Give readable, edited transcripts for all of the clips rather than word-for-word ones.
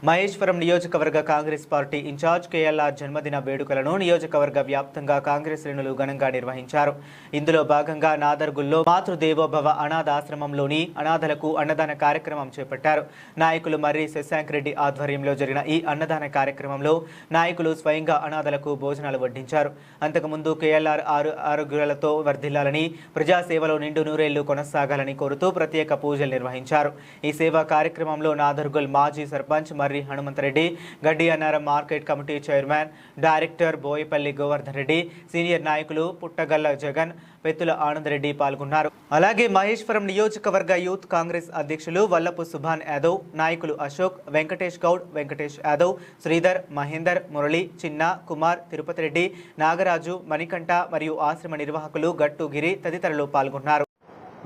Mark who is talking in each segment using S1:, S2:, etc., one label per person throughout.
S1: మహేశ్వరం నియోజకవర్గ Congress party incharge KLR జన్మదిన వేడుకలను నియోజకవర్గ వ్యాప్తంగా కాంగ్రెస్ శ్రేణులు ఘనంగా నిర్వహించారు. ఇందులో భాగంగా నాదర్గుల్లో మాతృదేవోభవ అనాథాశ్రమంలోని అనాథలకు అన్నదాన కార్యక్రమం చేపట్టారు. నాయకులు మర్రి శశాంక్ రెడ్డి ఆధ్వర్యంలో జరిగిన ఈ అన్నదాన కార్యక్రమంలో నాయకులు స్వయంగా అనాథలకు భోజనాలు వడ్డించారు. అంతకుముందు కేఎల్ఆర్ ఆరోగ్యాలతో వర్ధిల్లాలని, ప్రజాసేవలో నిండు నూరేళ్లు కొనసాగాలని కోరుతూ ప్రత్యేక పూజలు నిర్వహించారు. ఈ సేవా కార్యక్రమంలో నాదర్గుల్ మాజీ సర్పంచ్ మర్రి హనుమంతరెడ్డి, గడ్డి Annaram market committee chairman director Boyapalli Govardhan Reddy, senior నాయకులు పుట్టగల్ల జగన్, పెత్తుల ఆనందరెడ్డి పాల్గొన్నారు. అలాగే మహేశ్వరం నియోజకవర్గ యూత్ కాంగ్రెస్ అధ్యక్షులు వల్లపు సుభాన్ యాదవ్, నాయకులు అశోక్, వెంకటేష్ గౌడ్, వెంకటేష్ యాదవ్, శ్రీధర్, మహేందర్, మురళి, చిన్న, కుమార్, తిరుపతి రెడ్డి, నాగరాజు, మణికంఠ మరియు ఆశ్రమ నిర్వాహకులు గట్టుగిరి తదితరులు పాల్గొన్నారు.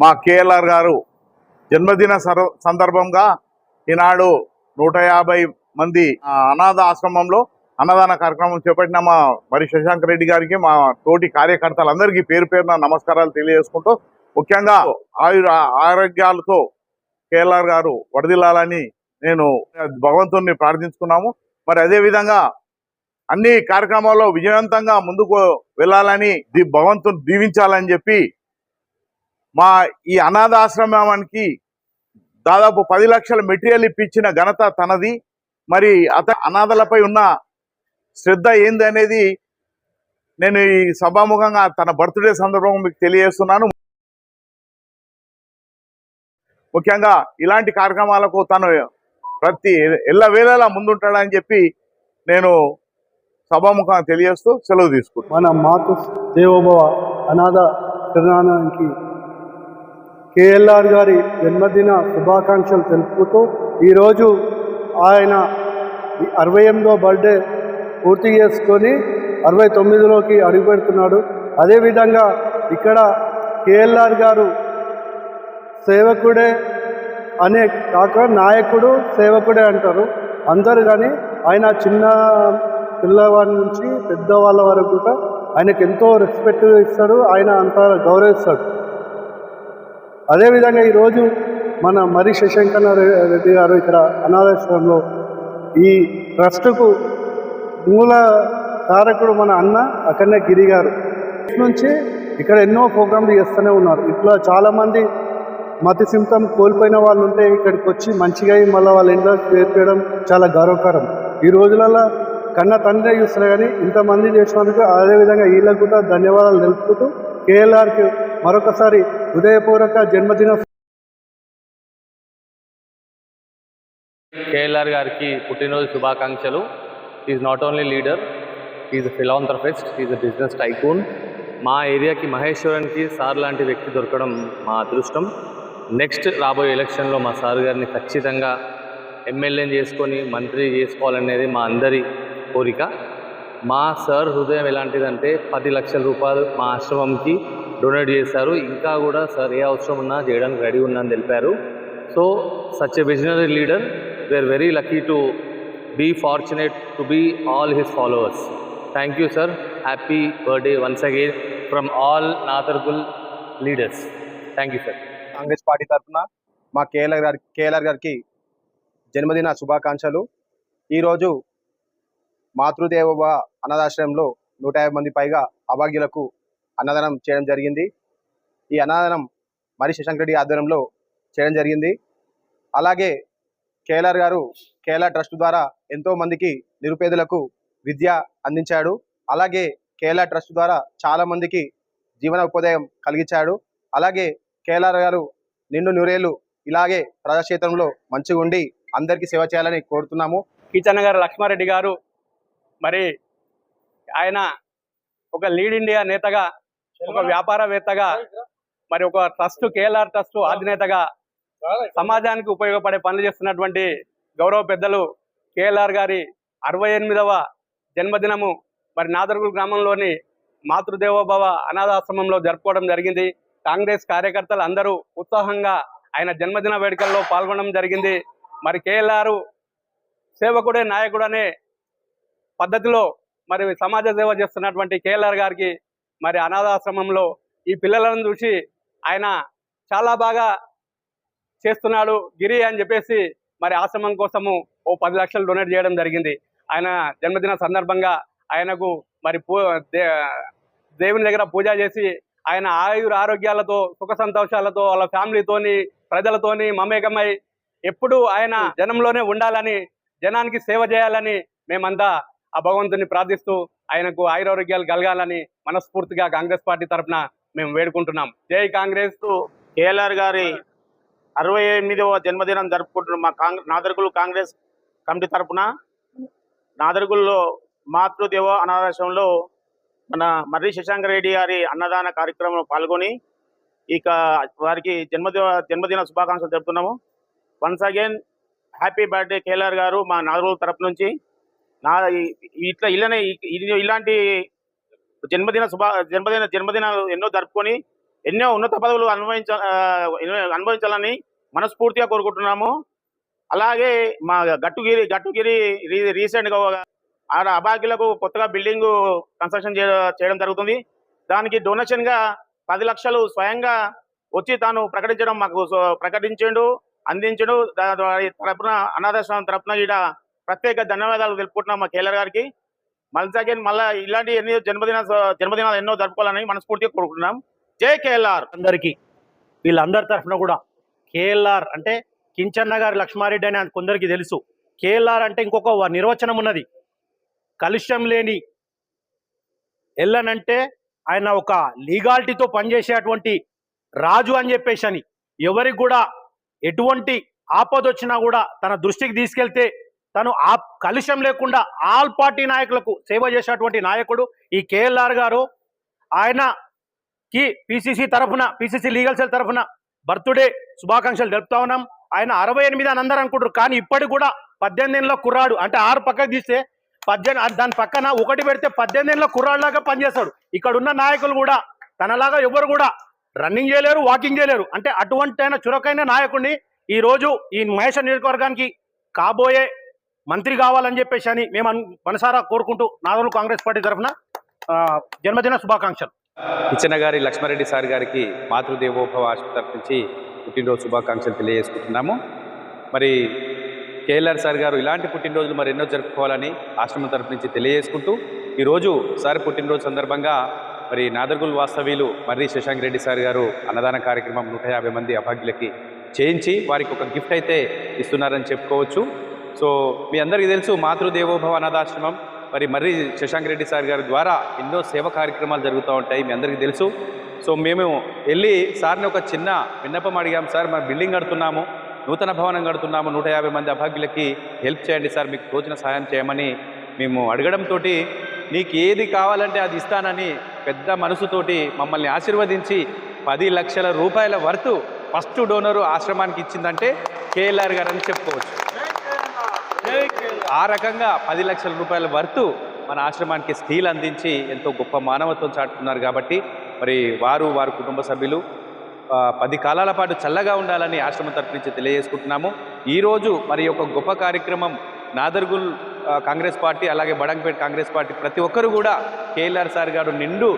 S2: మా కేఎల్ఆర్ గారు జన్మదిన సందర్భంగా ఈనాడు 150 మంది అనాథ ఆశ్రమంలో అన్నదాన కార్యక్రమం చేపట్టిన మా మరి శశాంక్ రెడ్డి గారికి, మా తోటి కార్యకర్తలందరికీ పేరు పేరున నమస్కారాలు తెలియజేసుకుంటూ, ముఖ్యంగా ఆరోగ్యాలతో కేఎల్ఆర్ గారు వరదిల్లాలని నేను భగవంతుని ప్రార్థించుకున్నాము. మరి అదేవిధంగా అన్ని కార్యక్రమాల్లో విజయవంతంగా ముందుకు వెళ్ళాలని భగవంతుని దీవించాలని చెప్పి మా ఈ అనాథాశ్రమానికి దాదాపు 10 లక్షల మెటీరియల్ ఇప్పించిన ఘనత తనది. మరి అనాథలపై ఉన్న శ్రద్ధ ఏంది అనేది నేను ఈ సభాముఖంగా తన బర్త్డే సందర్భంగా మీకు తెలియజేస్తున్నాను. ముఖ్యంగా ఇలాంటి కార్యక్రమాలకు తను ఎల్లవేళలా ముందుంటాడని చెప్పి నేను సభాముఖంగా తెలియజేస్తూ సెలవు తీసుకుంటాను.
S3: మన మాతృ దేవోభవ అనాథ శరణానికి కేఎల్ఆర్ గారి జన్మదిన శుభాకాంక్షలు తెలుపుతూ ఈరోజు ఆయన 68వ బర్త్డే పూర్తి చేసుకొని 69లోకి అడుగుపెడుతున్నాడు. అదేవిధంగా ఇక్కడ కేఎల్ఆర్ గారు సేవకుడే అనే కాక నాయకుడు సేవకుడే అంటారు అందరు. కానీ ఆయన చిన్న పిల్లవాడి నుంచి పెద్దవాళ్ళ వరకు కూడా ఆయనకు ఎంతో రెస్పెక్ట్ ఇస్తాడు, ఆయన అంత గౌరవిస్తాడు. అదేవిధంగా ఈరోజు మన మర్రి శశాంక్ రెడ్డి గారు ఇక్కడ అనాథాశ్రమంలో ఈ ట్రస్టుకు మూల కారకుడు మన అన్న అక్కడనే గిరి గారు నుంచి ఇక్కడ ఎన్నో ప్రోగ్రాంలు చేస్తూనే ఉన్నారు. ఇట్లా చాలామంది మతి సింతం కోల్పోయిన వాళ్ళు ఉంటే ఇక్కడికి వచ్చి మంచిగా మళ్ళీ వాళ్ళ ఇంట్లో చేర్పేయడం చాలా గౌరవకరం. ఈ రోజులలో కన్న తండ్రి చూస్తున్నా కానీ ఇంతమంది చేసినందుకు అదేవిధంగా వీళ్ళకు కూడా ధన్యవాదాలు తెలుపుతూ కేఎల్ఆర్కి మరొకసారి హృదయపూర్వక జన్మదిన.
S4: కేఎల్ఆర్ గారికి పుట్టినరోజు శుభాకాంక్షలు. Is not only leader, is a philanthropist, is a business tycoon. మా ఏరియాకి మహేశ్వరానికి సార్ లాంటి వ్యక్తి దొరకడం మా అదృష్టం. నెక్స్ట్ రాబోయే ఎలక్షన్లో మా సార్ గారిని ఖచ్చితంగా ఎమ్మెల్యేని చేసుకొని మంత్రి చేసుకోవాలనేది మా అందరి కోరిక. మా సార్ హృదయం ఎలాంటిదంటే 10 లక్షల రూపాయలు మా ఆశ్రమంకి డొనేట్ చేశారు. ఇంకా కూడా సార్ ఏ అవసరం ఉన్నా చేయడానికి రెడీ ఉందని తెలిపారు. So such a visionary leader, we are very lucky to be fortunate to be all his followers. Thank you sir. Happy birthday once again from all Nadergul leaders. Thank you sir.
S5: Congress party తరఫున మా KLR గారికి జన్మదిన శుభాకాంక్షలు. ఈరోజు మాతృదేవోభవ అనాథాశ్రయంలో 150 మంది పైగా అభాగ్యులకు అన్నదానం చేయడం జరిగింది. ఈ అన్నదానం మర్రి శశాంక్ రెడ్డి ఆధ్వర్యంలో చేయడం జరిగింది. అలాగే కేఎల్ఆర్ గారు కేఎల్ఆర్ ట్రస్ట్ ద్వారా ఎంతో మందికి నిరుపేదలకు విద్య అందించాడు. అలాగే కేఎల్ఆర్ ట్రస్ట్ ద్వారా చాలా మందికి జీవన ఉపాధ్యాయం కలిగించాడు. అలాగే కేఎల్ఆర్ గారు నిండు నూరేళ్లు ఇలాగే ప్రజాక్షేత్రంలో మంచిగా ఉండి అందరికీ సేవ చేయాలని కోరుతున్నాము.
S6: కిచన్న గారు లక్ష్మారెడ్డి గారు మరి ఆయన ఒక లీడ్ ఇండియా నేతగా, ఒక వ్యాపారవేత్తగా, మరి ఒక ట్రస్ట్ కేఎల్ఆర్ ట్రస్ట్ అధినేతగా సమాజానికి ఉపయోగపడే పనులు చేస్తున్నటువంటి గౌరవ పెద్దలు కేఎల్ఆర్ గారి 68వ జన్మదినము మరి నాదర్గుల్ గ్రామంలోని మాతృదేవోభవ అనాథాశ్రమంలో జరుపుకోవడం జరిగింది. కాంగ్రెస్ కార్యకర్తలు అందరూ ఉత్సాహంగా ఆయన జన్మదిన వేడుకల్లో పాల్గొనడం జరిగింది. మరి కేఎల్ఆర్ సేవకుడే నాయకుడు అనే పద్ధతిలో మరి సమాజ సేవ చేస్తున్నటువంటి కేఎల్ఆర్ గారికి మరి అనాథాశ్రమంలో ఈ పిల్లలను చూసి ఆయన చాలా బాగా చేస్తున్నాడు గిరి అని చెప్పేసి మరి ఆశ్రమం కోసము ఓ 10 లక్షలు డొనేట్ చేయడం జరిగింది. ఆయన జన్మదిన సందర్భంగా ఆయనకు మరి దేవుని దగ్గర పూజ చేసి ఆయన ఆయుర ఆరోగ్యాలతో సుఖ సంతోషాలతో వాళ్ళ ఫ్యామిలీతోని ప్రజలతోని మమేకమై ఎప్పుడు ఆయన జనంలోనే ఉండాలని, జనానికి సేవ చేయాలని మేమంతా ఆ భగవంతుని ప్రార్థిస్తూ ఆయనకు ఆయురారోగ్యాలు కలగాలని మనస్ఫూర్తిగా కాంగ్రెస్ పార్టీ తరఫున మేము వేడుకుంటున్నాం. జై కాంగ్రెస్.
S7: కేఎల్ఆర్ గారి 68వ జన్మదినం జరుపుకుంటున్నాం. మా నాదర్గుల్ కాంగ్రెస్ కమిటీ తరఫున నాదర్గుల్లో మాతృదేవ అనాథాశ్రమంలో మన మర్రి శశాంక రెడ్డి గారి అన్నదాన కార్యక్రమంలో పాల్గొని ఇక వారికి జన్మదిన శుభాకాంక్షలు తెలుపుతున్నాము. Once again happy birthday KLR గారు మా నాదర్గుల్ తరఫు నుంచి. ఇలాంటి జన్మదినాలు ఎన్నో జరుపుకొని ఎన్నో ఉన్నత పదవులు అనుభవించాలని మనస్ఫూర్తిగా కోరుకుంటున్నాము. అలాగే మా గట్టుగిరి రీసెంట్గా ఆడ అభాగ్యులకు కొత్తగా బిల్డింగ్ కన్స్ట్రక్షన్ చేయడం జరుగుతుంది. దానికి డొనేషన్గా 10 లక్షలు స్వయంగా వచ్చి తాను ప్రకటించిండు, అందించడు. తరపున అనాథాశ్రమం తరపున ఈడ ప్రత్యేక ధన్యవాదాలు తెలుపుకుంటున్నాం మా కేఎల్ఆర్ గారికి. మళ్ళీ ఇలాంటి జన్మదినాలు ఎన్నో జరుపుకోవాలని మనస్ఫూర్తిగా కోరుకుంటున్నాం. జై కేఎల్ఆర్.
S8: అందరికీ వీళ్ళందరి తరఫున కూడా కేఎల్ఆర్ అంటే కించన్న గారి లక్ష్మారెడ్డి అని కొందరికి తెలుసు. కేఎల్ఆర్ అంటే ఇంకొక నిర్వచనం ఉన్నది, కలుష్యం లేని ఎల్లనంటే ఆయన ఒక లీగాలిటీతో పనిచేసేటువంటి రాజు అని చెప్పేసి అని, ఎవరికి కూడా ఎటువంటి ఆపద వచ్చినా కూడా తన దృష్టికి తీసుకెళ్తే తను ఆ కలుష్యం లేకుండా ఆల్ పార్టీ నాయకులకు సేవ చేసేటువంటి నాయకుడు ఈ కేఎల్ఆర్ గారు. ఆయనకి పిసిసి లీగల్ సెల్ తరఫున బర్త్డే శుభాకాంక్షలు తెలుపుతా ఉన్నాం. ఆయన 68 అని అందరూ అనుకుంటారు, కానీ ఇప్పటికి కూడా 18 ఏళ్ళ కుర్రాడు. అంటే 6 పక్కకు తీస్తే 18, దాని పక్కన 1 పెడితే 18 ఏళ్ళ కుర్రాడులాగా పనిచేస్తాడు. ఇక్కడ ఉన్న నాయకులు కూడా తనలాగా ఎవరు కూడా రన్నింగ్ చేయలేరు, వాకింగ్ చేయలేరు. అంటే అటువంటి ఆయన చురుకైన నాయకుడిని ఈరోజు ఈ మహేశ్వర నియోజకవర్గానికి కాబోయే మంత్రి కావాలని చెప్పేసి అని మేము మనసారా కోరుకుంటూ నాదర్గుల్ కాంగ్రెస్ పార్టీ తరఫున జన్మదిన శుభాకాంక్షలు.
S9: కించన్న గారి లక్ష్మారెడ్డి సార్ గారికి మాతృదేవోభవ ఆసుపత్రి నుంచి పుట్టినరోజు శుభాకాంక్షలు తెలియజేసుకుంటున్నాము. మరి కేఎల్ఆర్ సార్ గారు ఇలాంటి పుట్టినరోజులు మరి ఎన్నో జరుపుకోవాలని ఆశ్రమం తరఫు నుంచి తెలియజేసుకుంటూ ఈరోజు సార్ పుట్టినరోజు సందర్భంగా మరి నాదర్గుల్ వాస్తవ్యులు మర్రి శశాంక్ రెడ్డి సార్ గారు అన్నదాన కార్యక్రమం 150 మంది అభాగ్యులకి చేయించి వారికి ఒక గిఫ్ట్ అయితే ఇస్తున్నారని చెప్పుకోవచ్చు. సో మీ అందరికీ తెలుసు మాతృదేవోభవ అనాథాశ్రమం మరి మర్రి శశాంక్ రెడ్డి సార్ గారి ద్వారా ఎన్నో సేవ కార్యక్రమాలు జరుగుతూ ఉంటాయి, మీ అందరికీ తెలుసు. సో మేము వెళ్ళి సార్ని ఒక చిన్న విన్నపం అడిగాం. సార్ మనం బిల్డింగ్ కడుతున్నాము, నూతన భవనం కడుతున్నాము, 150 మంది అభాగ్యులకి హెల్ప్ చేయండి సార్, మీకు తోచిన సహాయం చేయమని మేము అడగడంతో నీకు ఏది కావాలంటే అది ఇస్తానని పెద్ద మనసుతోటి మమ్మల్ని ఆశీర్వదించి 10 లక్షల రూపాయల వర్తు ఫస్ట్ డోనరు ఆశ్రమానికి ఇచ్చిందంటే కేఎల్ఆర్ గారు అని చెప్పుకోవచ్చు. ఆ రకంగా 10 లక్షల రూపాయల వర్తు మన ఆశ్రమానికి స్టీల్ అందించి ఎంతో గొప్ప మానవత్వం చాటుతున్నారు. కాబట్టి మరి వారి కుటుంబ సభ్యులు 10 కాలాల పాటు చల్లగా ఉండాలని ఆశ్రమం తరఫు నుంచి తెలియజేసుకుంటున్నాము. ఈరోజు మరి ఒక గొప్ప కార్యక్రమం నాదర్గుల్ కాంగ్రెస్ పార్టీ అలాగే బడంగపేట కాంగ్రెస్ పార్టీ ప్రతి ఒక్కరు కూడా కేఎల్ఆర్ సార్ గారు నిండు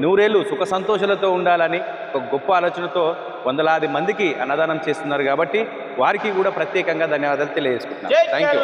S9: 100 ఏళ్ళు సుఖ సంతోషాలతో ఉండాలని ఒక గొప్ప ఆలోచనతో వందలాది మందికి అన్నదానం చేస్తున్నారు. కాబట్టి వారికి కూడా ప్రత్యేకంగా ధన్యవాదాలు తెలియజేసుకుంటున్నాను. Thank you.